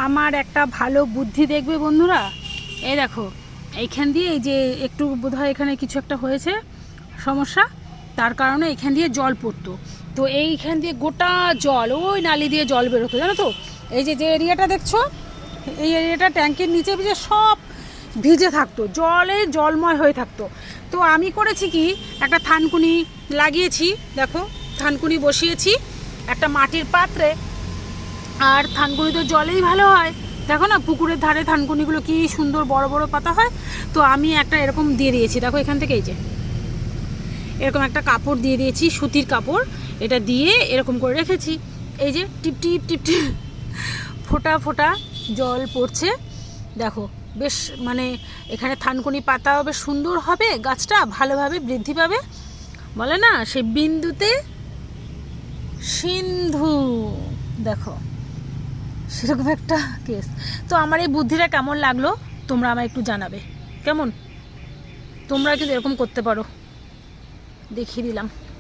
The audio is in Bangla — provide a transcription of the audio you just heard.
আমার একটা ভালো বুদ্ধি দেখবে বন্ধুরা। এই দেখো, এইখান দিয়ে এই যে একটু বোধহয় এখানে কিছু একটা হয়েছে সমস্যা, তার কারণে এখান দিয়ে জল পড়তো। তো এইখান দিয়ে গোটা জল, ওই নালি দিয়ে জল বেরোতো, জানো তো। এই যে যে এরিয়াটা দেখছো, এই এরিয়াটা ট্যাঙ্কের নিচে ভিজে সব ভিজে থাকতো, জলে জলময় হয়ে থাকতো। তো আমি করেছি কি, একটা থানকুনি লাগিয়েছি, দেখো থানকুনি বসিয়েছি একটা মাটির পাত্রে। আর থানকুনি তো জলেই ভালো হয়, দেখো না পুকুরের ধারে থানকুনিগুলো কি সুন্দর বড় বড় পাতা হয়। তো আমি একটা এরকম দিয়ে দিয়েছি, দেখো এখান থেকে এই যে এরকম একটা কাপড় দিয়ে দিয়েছি, সুতির কাপড়, এটা দিয়ে এরকম করে রেখেছি। এই যে টিপ টিপ টিপ টিপ ফোঁটা ফোঁটা জল পড়ছে, দেখো বেশ মানে এখানে থানকুনি পাতাও বেশ সুন্দর হবে, গাছটা ভালোভাবে বৃদ্ধি পাবে। বলে না সে বিন্দুতে সিন্ধু, দেখো সেরকম একটা কেস। তো আমার এই বুদ্ধিটা কেমন লাগলো তোমরা আমায় একটু জানাবে, কেমন তোমরা কিন্তু এরকম করতে পারো, দেখিয়ে দিলাম।